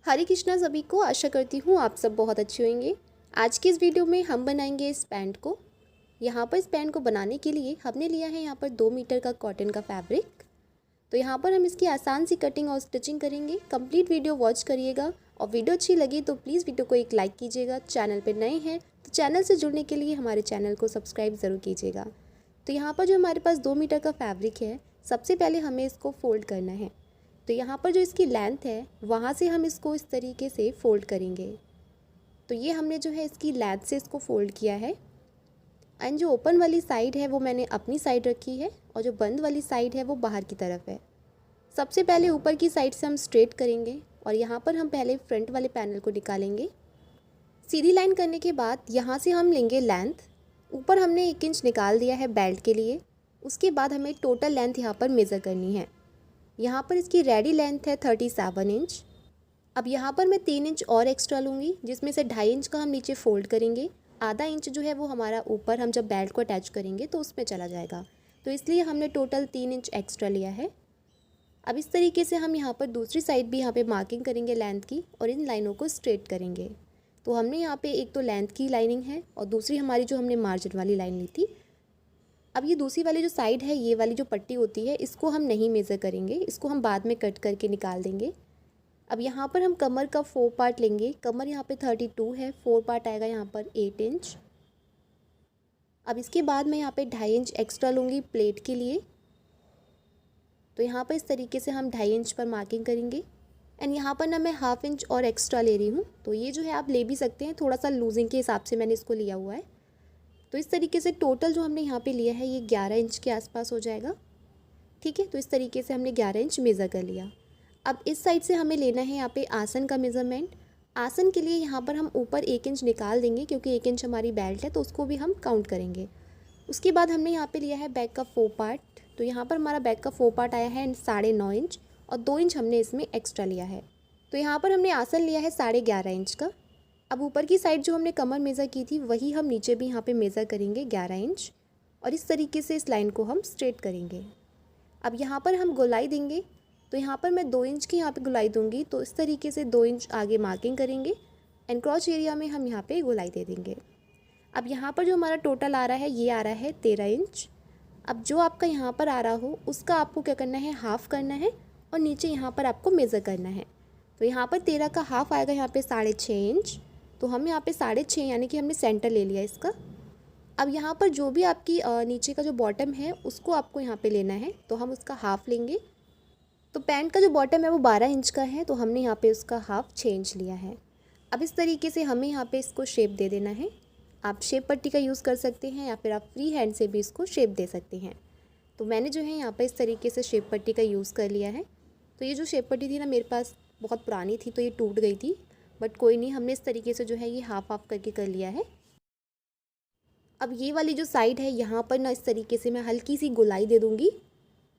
हरे कृष्णा सभी को। आशा करती हूँ आप सब बहुत अच्छे होंगे। आज की इस वीडियो में हम बनाएंगे इस पैंट को। यहाँ पर इस पैंट को बनाने के लिए हमने लिया है यहाँ पर 2 मीटर का कॉटन का फैब्रिक। तो यहाँ पर हम इसकी आसान सी कटिंग और स्टिचिंग करेंगे। कंप्लीट वीडियो वॉच करिएगा और वीडियो अच्छी लगी तो प्लीज़ वीडियो को एक लाइक कीजिएगा। चैनल पर नए हैं तो चैनल से जुड़ने के लिए हमारे चैनल को सब्सक्राइब ज़रूर कीजिएगा। तो यहाँ पर जो हमारे पास 2 मीटर का फैब्रिक है, सबसे पहले हमें इसको फोल्ड करना है। तो यहाँ पर जो इसकी लेंथ है वहाँ से हम इसको इस तरीके से फ़ोल्ड करेंगे। तो ये हमने जो है इसकी लेंथ से इसको फ़ोल्ड किया है। एंड जो ओपन वाली साइड है वो मैंने अपनी साइड रखी है और जो बंद वाली साइड है वो बाहर की तरफ है। सबसे पहले ऊपर की साइड से हम स्ट्रेट करेंगे और यहाँ पर हम पहले फ्रंट वाले पैनल को निकालेंगे। सीधी लाइन करने के बाद यहाँ से हम लेंगे लेंथ। ऊपर हमने 1 इंच निकाल दिया है बेल्ट के लिए। उसके बाद हमें टोटल लेंथ यहाँ पर मेज़र करनी है। यहाँ पर इसकी रेडी लेंथ है 37 इंच। अब यहाँ पर मैं 3 इंच और एक्स्ट्रा लूँगी, जिसमें से 2.5 इंच का हम नीचे फोल्ड करेंगे। आधा इंच जो है वो हमारा ऊपर हम जब बेल्ट को अटैच करेंगे तो उसमें चला जाएगा। तो इसलिए हमने टोटल 3 इंच एक्स्ट्रा लिया है। अब इस तरीके से हम यहाँ पर दूसरी साइड भी यहाँ पे मार्किंग करेंगे लेंथ की और इन लाइनों को स्ट्रेट करेंगे। तो हमने यहाँ पे एक तो लेंथ की लाइनिंग है और दूसरी हमारी जो हमने मार्जिन वाली लाइन ली थी। अब ये दूसरी वाली जो साइड है, ये वाली जो पट्टी होती है, इसको हम नहीं मेज़र करेंगे, इसको हम बाद में कट करके निकाल देंगे। अब यहाँ पर हम कमर का 4 पार्ट लेंगे। कमर यहाँ पे 32 है, 4 पार्ट आएगा यहाँ पर 8 इंच। अब इसके बाद मैं यहाँ पे 2.5 इंच एक्स्ट्रा लूँगी प्लेट के लिए। तो यहाँ पर इस तरीके से हम 2.5 इंच पर मार्किंग करेंगे। एंड यहाँ पर ना मैं 1/2 इंच और एक्स्ट्रा ले रही हूँ। तो ये जो है आप ले भी सकते हैं, थोड़ा सा लूजिंग के हिसाब से मैंने इसको लिया हुआ है। तो इस तरीके से टोटल जो हमने यहाँ पे लिया है ये 11 इंच के आसपास हो जाएगा। ठीक है, तो इस तरीके से हमने 11 इंच मेज़र कर लिया। अब इस साइड से हमें लेना है यहाँ पे आसन का मेज़रमेंट। आसन के लिए यहाँ पर हम ऊपर 1 इंच निकाल देंगे, क्योंकि 1 इंच हमारी बेल्ट है तो उसको भी हम काउंट करेंगे। उसके बाद हमने यहाँ पे लिया है बैक का 4 पार्ट। तो यहाँ पर हमारा बैक का 4 पार्ट आया है 9.5 इंच और 2 इंच हमने इसमें एक्स्ट्रा लिया है। तो यहाँ पर हमने आसन लिया है 11.5 इंच का। अब ऊपर की साइड जो हमने कमर मेज़र की थी वही हम नीचे भी यहाँ पे मेज़र करेंगे 11 इंच और इस तरीके से इस लाइन को हम स्ट्रेट करेंगे। अब यहाँ पर हम गोलाई देंगे। तो यहाँ पर मैं 2 इंच की यहाँ पे गोलाई दूंगी। तो इस तरीके से 2 इंच आगे मार्किंग करेंगे एंड क्रॉच एरिया में हम यहाँ पे गोलाई दे देंगे। अब यहाँ पर जो हमारा टोटल आ रहा है ये आ रहा है 13 इंच। अब जो आपका यहाँ पर आ रहा हो उसका आपको क्या करना है, हाफ़ करना है और नीचे यहाँ पर आपको मेज़र करना है। तो यहाँ पर 13 का हाफ़ आएगा यहाँ पे 6.5 इंच। तो हम यहाँ पे 6.5 यानी कि हमने सेंटर ले लिया इसका। अब यहाँ पर जो भी आपकी नीचे का जो बॉटम है उसको आपको यहाँ पे लेना है, तो हम उसका हाफ़ लेंगे। तो पैंट का जो बॉटम है वो 12 इंच का है, तो हमने यहाँ पे उसका हाफ़ 6 इंच लिया है। अब इस तरीके से हमें यहाँ पे इसको शेप दे देना है। आप शेप पट्टी का यूज़ कर सकते हैं या फिर आप फ्री हैंड से भी इसको शेप दे सकते हैं। तो मैंने जो है यहाँ पर इस तरीके से शेप पट्टी का यूज़ कर लिया है। तो ये जो शेप पट्टी थी ना मेरे पास बहुत पुरानी थी तो ये टूट गई थी, बट कोई नहीं, हमने इस तरीके से जो है ये हाफ़ करके कर लिया है। अब ये वाली जो साइड है यहाँ पर ना इस तरीके से मैं हल्की सी गोलाई दे दूँगी,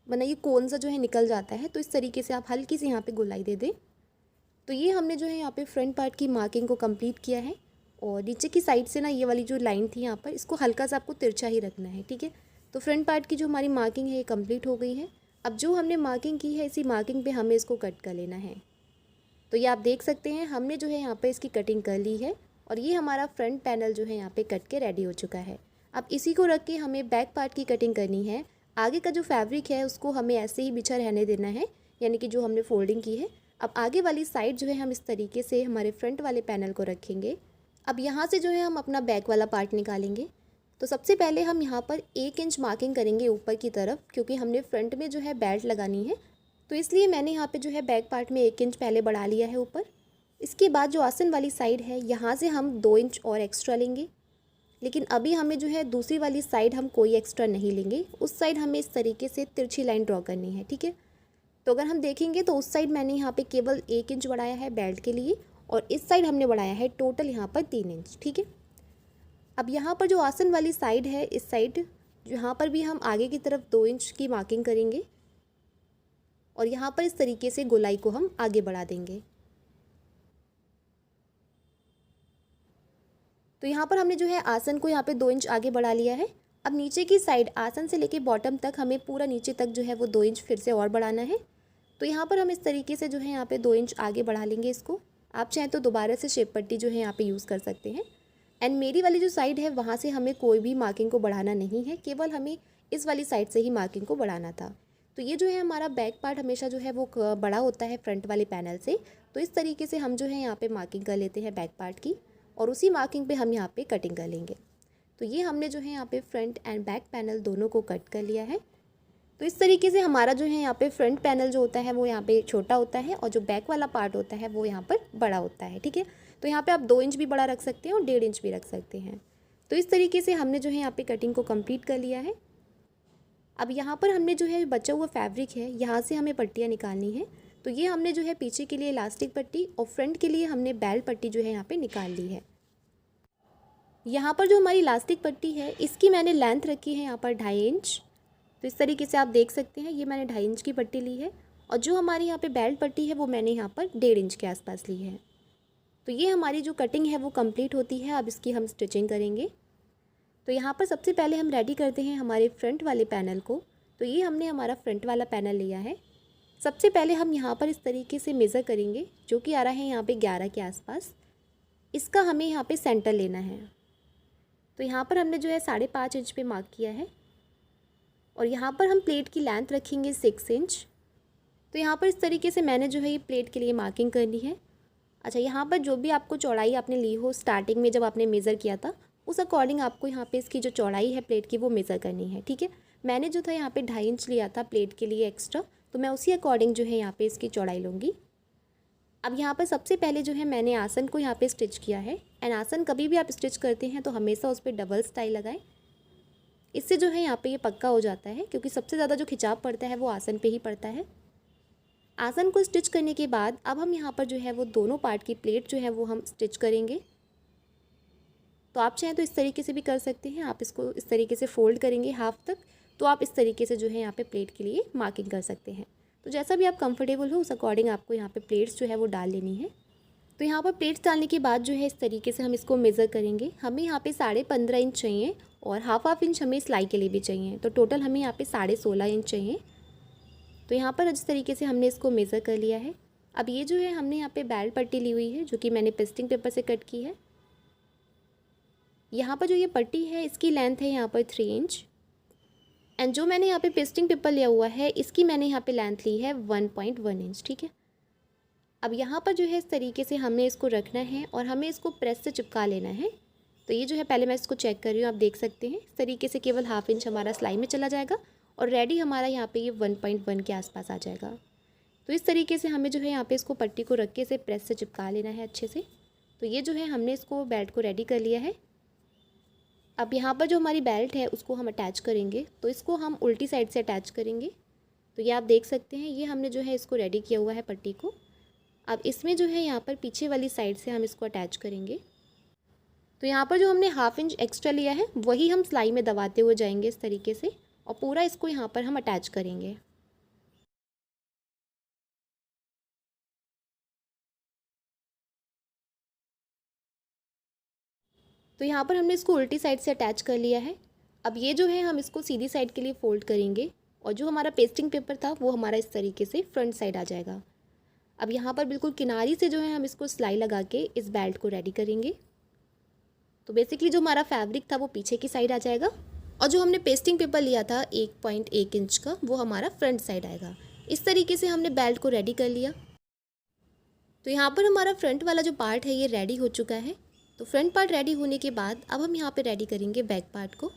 वरना ये कोन सा जो है निकल जाता है। तो इस तरीके से आप हल्की सी यहाँ पे गोलाई दे दें। तो ये हमने जो है यहाँ पे फ्रंट पार्ट की मार्किंग को कंप्लीट किया है। और नीचे की साइड से ना ये वाली जो लाइन थी यहाँ पर, इसको हल्का सा आपको तिरछा ही रखना है। ठीक है, तो फ्रंट पार्ट की जो हमारी मार्किंग है ये कंप्लीट हो गई है। अब जो हमने मार्किंग की है इसी मार्किंग पे हमें इसको कट कर लेना है। तो ये आप देख सकते हैं हमने जो है यहाँ पे इसकी कटिंग कर ली है और ये हमारा फ्रंट पैनल जो है यहाँ पे कट के रेडी हो चुका है। अब इसी को रख के हमें बैक पार्ट की कटिंग करनी है। आगे का जो फैब्रिक है उसको हमें ऐसे ही बिछा रहने देना है, यानी कि जो हमने फोल्डिंग की है। अब आगे वाली साइड जो है हम इस तरीके से हमारे फ्रंट वाले पैनल को रखेंगे। अब यहाँ से जो है हम अपना बैक वाला पार्ट निकालेंगे। तो सबसे पहले हम यहाँ पर 1 इंच मार्किंग करेंगे ऊपर की तरफ, क्योंकि हमने फ्रंट में जो है बेल्ट लगानी है। तो इसलिए मैंने यहाँ पे जो है बैक पार्ट में 1 इंच पहले बढ़ा लिया है ऊपर। इसके बाद जो आसन वाली साइड है यहाँ से हम 2 इंच और एक्स्ट्रा लेंगे। लेकिन अभी हमें जो है दूसरी वाली साइड हम कोई एक्स्ट्रा नहीं लेंगे, उस साइड हमें इस तरीके से तिरछी लाइन ड्रॉ करनी है। ठीक है, तो अगर हम देखेंगे तो उस साइड मैंने यहाँ पे केवल 1 इंच बढ़ाया है बेल्ट के लिए और इस साइड हमने बढ़ाया है टोटल यहाँ पर 3 इंच। ठीक है, अब यहाँ पर जो आसन वाली साइड है इस साइड यहाँ पर भी हम आगे की तरफ 2 इंच की मार्किंग करेंगे और यहाँ पर इस तरीके से गोलाई को हम आगे बढ़ा देंगे। तो यहाँ पर हमने जो है आसन को यहाँ पे 2 इंच आगे बढ़ा लिया है। अब नीचे की साइड आसन से लेके बॉटम तक हमें पूरा नीचे तक जो है वो 2 इंच फिर से और बढ़ाना है। तो यहाँ पर हम इस तरीके से जो है यहाँ पे 2 इंच आगे बढ़ा लेंगे इसको। आप चाहें तो दोबारा से शेप पट्टी जो है यहाँ पे यूज़ कर सकते हैं। एंड मेरी वाली जो साइड है वहाँ से हमें कोई भी मार्किंग को बढ़ाना नहीं है, केवल हमें इस वाली साइड से ही मार्किंग को बढ़ाना था। तो ये जो है हमारा बैक पार्ट हमेशा जो है वो बड़ा होता है फ्रंट वाले पैनल से, तो इस तरीके से हम जो है यहाँ पे मार्किंग कर लेते हैं बैक पार्ट की, और उसी मार्किंग पे हम यहाँ पे कटिंग कर लेंगे। तो ये हमने जो है यहाँ पे फ्रंट एंड बैक पैनल दोनों को कट कर लिया है। तो इस तरीके से हमारा जो है यहाँ पे फ्रंट पैनल जो होता है वो यहाँ पे छोटा होता है, और जो बैक वाला पार्ट होता है वो यहाँ पर बड़ा होता है। ठीक है, तो यहाँ पे आप 2 इंच भी बड़ा रख सकते हैं और 1.5 इंच भी रख सकते हैं। तो इस तरीके से हमने जो है यहाँ पे कटिंग को कंप्लीट कर लिया है। अब यहाँ पर हमने जो है बचा हुआ फैब्रिक है, यहाँ से हमें पट्टियाँ निकालनी है। तो ये हमने जो है पीछे के लिए इलास्टिक पट्टी और फ्रंट के लिए हमने बेल्ट पट्टी जो है यहाँ पे निकाल ली है। यहाँ पर जो हमारी इलास्टिक पट्टी है इसकी मैंने लेंथ रखी है यहाँ पर 2.5 इंच। तो इस तरीके से आप देख सकते हैं, ये मैंने 2.5 इंच की पट्टी ली है, और जो हमारी यहाँ पे बेल्ट पट्टी है वो मैंने यहाँ पर 1.5 इंच के आसपास ली है। तो ये हमारी जो कटिंग है वो कंप्लीट होती है। अब इसकी हम स्टिचिंग करेंगे। तो यहाँ पर सबसे पहले हम रेडी करते हैं हमारे फ्रंट वाले पैनल को। तो ये हमने हमारा फ्रंट वाला पैनल लिया है। सबसे पहले हम यहाँ पर इस तरीके से मेज़र करेंगे, जो कि आ रहा है यहाँ पे 11 के आसपास। इसका हमें यहाँ पे सेंटर लेना है। तो यहाँ पर हमने जो है 5.5 इंच पे मार्क किया है, और यहाँ पर हम प्लेट की लेंथ रखेंगे 6 इंच। तो यहाँ पर इस तरीके से मैंने जो है ये प्लेट के लिए मार्किंग करनी है। अच्छा, यहाँ पर जो भी आपको चौड़ाई आपने ली हो स्टार्टिंग में जब आपने मेज़र किया था, उस अकॉर्डिंग आपको यहाँ पे इसकी जो चौड़ाई है प्लेट की वो मेज़र करनी है। ठीक है, मैंने जो था यहाँ पे 2.5 इंच लिया था प्लेट के लिए एक्स्ट्रा, तो मैं उसी अकॉर्डिंग जो है यहाँ पे इसकी चौड़ाई लूँगी। अब यहाँ पर सबसे पहले जो है मैंने आसन को यहाँ पे स्टिच किया है। एंड आसन कभी भी आप स्टिच करते हैं तो हमेशा उस पर डबल स्टाइल लगाएं। इससे जो है यहाँ पे ये पक्का हो जाता है, क्योंकि सबसे ज़्यादा जो खिंचाव पड़ता है वो आसन पे ही पड़ता है। आसन को स्टिच करने के बाद अब हम यहाँ पर जो है वो दोनों पार्ट की प्लेट जो है वो हम स्टिच करेंगे। तो आप चाहें तो इस तरीके से भी कर सकते हैं। आप इसको इस तरीके से फोल्ड करेंगे हाफ तक, तो आप इस तरीके से जो है यहाँ पे प्लेट के लिए मार्किंग कर सकते हैं। तो जैसा भी आप कंफर्टेबल हो उस अकॉर्डिंग आपको यहाँ पे प्लेट्स जो है वो डाल लेनी है। तो यहाँ पर प्लेट्स डालने के बाद जो है इस तरीके से हम इसको मेज़र करेंगे। हमें यहाँ पे 15.5 इंच चाहिए, और हाफ इंच हमें सिलाई के लिए भी चाहिए। तो टोटल हमें यहाँ पे 16.5 इंच चाहिए। तो यहाँ पर जिस तरीके से हमने इसको मेज़र कर लिया है। अब ये जो है हमने यहाँ पे बेल्ट पट्टी ली हुई है, जो कि मैंने पेस्टिंग पेपर से कट की है। यहाँ पर जो ये पट्टी है इसकी लेंथ है यहाँ पर 3 इंच, एंड जो मैंने यहाँ पे पेस्टिंग पेपर लिया हुआ है इसकी मैंने यहाँ पे लेंथ ली है 1.1 इंच। ठीक है, अब यहाँ पर जो है इस तरीके से हमने इसको रखना है, और हमें इसको प्रेस से चिपका लेना है। तो ये जो है पहले मैं इसको चेक कर रही हूँ, आप देख सकते हैं इस तरीके से केवल हाफ इंच हमारा सिलाई में चला जाएगा, और रेडी हमारा यहाँ पे ये 1.1 के आसपास आ जाएगा। तो इस तरीके से हमें जो है यहाँ पे इसको पट्टी को रख के से प्रेस से चिपका लेना है अच्छे से। तो ये जो है हमने इसको बेल्ट को रेडी कर लिया है। अब यहाँ पर जो हमारी बेल्ट है उसको हम अटैच करेंगे। तो इसको हम उल्टी साइड से अटैच करेंगे। तो ये आप देख सकते हैं, ये हमने जो है इसको रेडी किया हुआ है पट्टी को। अब इसमें जो है यहाँ पर पीछे वाली साइड से हम इसको अटैच करेंगे। तो यहाँ पर जो हमने हाफ इंच एक्स्ट्रा लिया है वही हम सिलाई में दबाते हुए जाएंगे इस तरीके से, और पूरा इसको यहाँ पर हम अटैच करेंगे। तो यहाँ पर हमने इसको उल्टी साइड से अटैच कर लिया है। अब ये जो है हम इसको सीधी साइड के लिए फ़ोल्ड करेंगे, और जो हमारा पेस्टिंग पेपर था वो हमारा इस तरीके से फ्रंट साइड आ जाएगा। अब यहाँ पर बिल्कुल किनारी से जो है हम इसको सिलाई लगा के इस बेल्ट को रेडी करेंगे। तो बेसिकली जो हमारा फैब्रिक था वो पीछे की साइड आ जाएगा, और जो हमने पेस्टिंग पेपर लिया था 1.1 इंच का वो हमारा फ्रंट साइड आएगा। इस तरीके से हमने बेल्ट को रेडी कर लिया। तो यहाँ पर हमारा फ्रंट वाला जो पार्ट है ये रेडी हो चुका है। तो फ्रंट पार्ट रेडी होने के बाद अब हम यहाँ पे रेडी करेंगे बैक पार्ट को।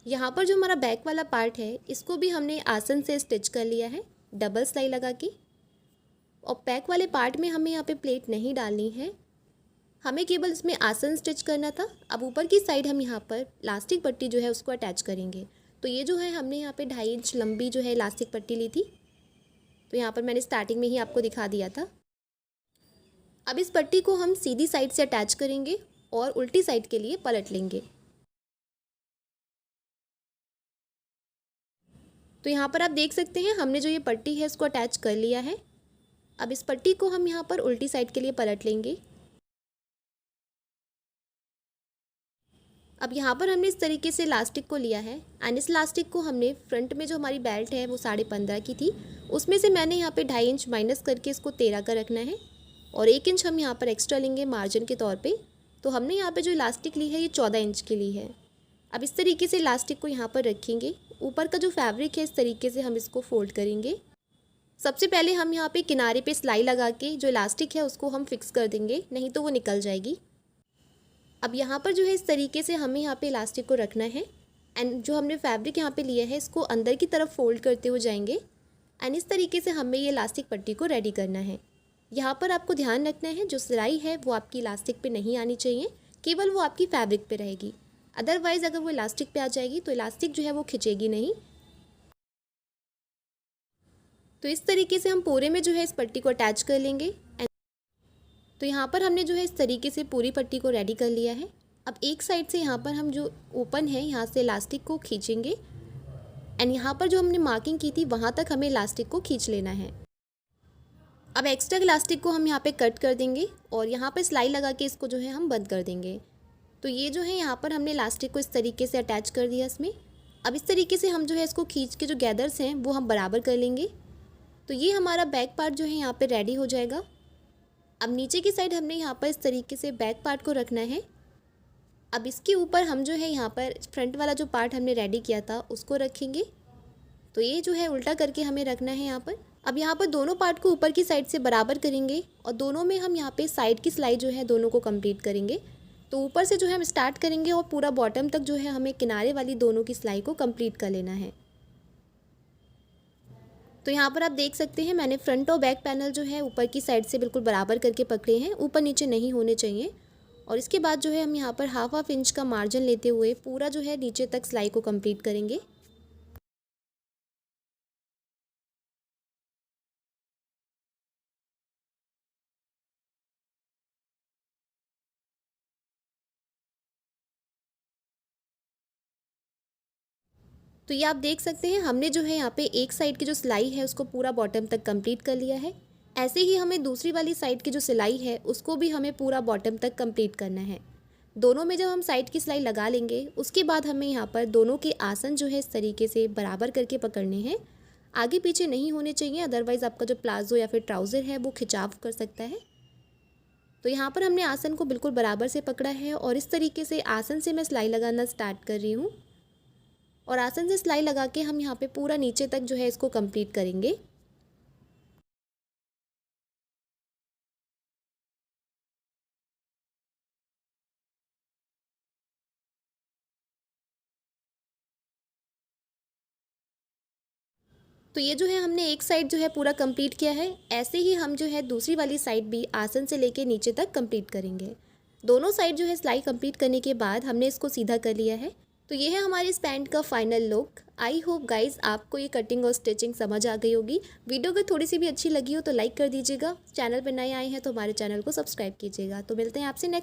यहाँ पर जो हमारा बैक वाला पार्ट है इसको भी हमने आसन से स्टिच कर लिया है डबल सिलाई लगा के। और बैक वाले पार्ट में हमें यहाँ पे प्लेट नहीं डालनी है, हमें केवल इसमें आसन स्टिच करना था। अब ऊपर की साइड हम यहाँ पर इलास्टिक पट्टी जो है उसको अटैच करेंगे। तो ये जो है हमने यहाँ पे 2.5 इंच लंबी जो है इलास्टिक पट्टी ली थी। तो यहाँ पर मैंने स्टार्टिंग में ही आपको दिखा दिया था। अब इस पट्टी को हम सीधी साइड से अटैच करेंगे और उल्टी साइड के लिए पलट लेंगे। तो यहाँ पर आप देख सकते हैं हमने जो ये पट्टी है इसको अटैच कर लिया है। अब इस पट्टी को हम यहाँ पर उल्टी साइड के लिए पलट लेंगे। अब यहाँ पर हमने इस तरीके से इलास्टिक को लिया है, एंड इस इलास्टिक को हमने फ्रंट में जो हमारी बेल्ट है वो 15.5 की थी, उसमें से मैंने यहाँ पे 2.5 इंच माइनस करके इसको 13 का रखना है। और 1 इंच हम यहाँ पर एक्स्ट्रा लेंगे मार्जिन के तौर पे। तो हमने यहाँ पे जो इलास्टिक ली है ये 14 इंच की ली है। अब इस तरीके से इलास्टिक को यहाँ पर रखेंगे। ऊपर का जो फैब्रिक है इस तरीके से हम इसको फोल्ड करेंगे। सबसे पहले हम यहाँ पे किनारे पे सिलाई लगा के जो इलास्टिक है उसको हम फिक्स कर देंगे, नहीं तो वो निकल जाएगी। अब यहाँ पर जो है इस तरीके से हमें यहाँ पे इलास्टिक को रखना है एंड जो हमने फैब्रिक यहाँ पे लिया है इसको अंदर की तरफ फोल्ड करते हुए जाएंगे एंड इस तरीके से हमें ये इलास्टिक पट्टी को रेडी करना है। यहाँ पर आपको ध्यान रखना है जो सिलाई है वो आपकी इलास्टिक पे नहीं आनी चाहिए, केवल वो आपकी फैब्रिक पे रहेगी। अदरवाइज़ अगर वो इलास्टिक पे आ जाएगी तो इलास्टिक जो है वो खिंचेगी नहीं। तो इस तरीके से हम पूरे में जो है इस पट्टी को अटैच कर लेंगे। तो यहाँ पर हमने जो है इस तरीके से पूरी पट्टी को रेडी कर लिया है। अब एक साइड से यहाँ पर हम जो ओपन है यहाँ से इलास्टिक को खींचेंगे एंड यहाँ पर जो हमने मार्किंग की थी वहाँ तक हमें इलास्टिक को खींच लेना है। अब एक्स्ट्रा इलास्टिक को हम यहाँ पे कट कर देंगे और यहाँ पे सिलाई लगा के इसको जो है हम बंद कर देंगे। तो ये जो है यहाँ पर हमने इलास्टिक को इस तरीके से अटैच कर दिया इसमें। अब इस तरीके से हम जो है इसको खींच के जो गैदर्स हैं वो हम बराबर कर लेंगे। तो ये हमारा बैक पार्ट जो है यहाँ पे रेडी हो जाएगा। अब नीचे की साइड हमने यहाँ पर इस तरीके से बैक पार्ट को रखना है। अब इसके ऊपर हम जो है यहाँ पर फ्रंट वाला जो पार्ट हमने रेडी किया था उसको रखेंगे। तो ये जो है उल्टा करके हमें रखना है यहाँ पर। अब यहाँ पर दोनों पार्ट को ऊपर की साइड से बराबर करेंगे और दोनों में हम यहाँ पे साइड की सिलाई जो है दोनों को कंप्लीट करेंगे। तो ऊपर से जो है हम स्टार्ट करेंगे और पूरा बॉटम तक जो है हमें किनारे वाली दोनों की सिलाई को कंप्लीट कर लेना है। तो यहाँ पर आप देख सकते हैं मैंने फ्रंट और बैक पैनल जो है ऊपर की साइड से बिल्कुल बराबर करके पकड़े हैं, ऊपर नीचे नहीं होने चाहिए। और इसके बाद जो है हम यहाँ पर हाफ इंच का मार्जिन लेते हुए पूरा जो है नीचे तक सिलाई को कंप्लीट करेंगे। तो ये आप देख सकते हैं हमने जो है यहाँ पे एक साइड की जो सिलाई है उसको पूरा बॉटम तक कंप्लीट कर लिया है। ऐसे ही हमें दूसरी वाली साइड की जो सिलाई है उसको भी हमें पूरा बॉटम तक कंप्लीट करना है। दोनों में जब हम साइड की सिलाई लगा लेंगे उसके बाद हमें यहाँ पर दोनों के आसन जो है इस तरीके से बराबर करके पकड़ने हैं। आगे पीछे नहीं होने चाहिए, अदरवाइज़ आपका जो प्लाजो या फिर ट्राउज़र है वो खिंचाव कर सकता है। तो यहाँ पर हमने आसन को बिल्कुल बराबर से पकड़ा है और इस तरीके से आसन से मैं सिलाई लगाना स्टार्ट कर रही हूँ और आसन से सिलाई लगा के हम यहाँ पे पूरा नीचे तक जो है इसको कंप्लीट करेंगे। तो ये जो है हमने एक साइड जो है पूरा कंप्लीट किया है। ऐसे ही हम जो है दूसरी वाली साइड भी आसन से लेके नीचे तक कंप्लीट करेंगे। दोनों साइड जो है सिलाई कंप्लीट करने के बाद हमने इसको सीधा कर लिया है। तो ये है हमारे इस पैंट का final look. I hope guys आपको ये कटिंग और स्टिचिंग समझ आ गई होगी। वीडियो अगर थोड़ी सी भी अच्छी लगी हो तो लाइक कर दीजिएगा। चैनल पर नए आए हैं तो हमारे चैनल को सब्सक्राइब कीजिएगा। तो मिलते हैं आपसे नेक्स्ट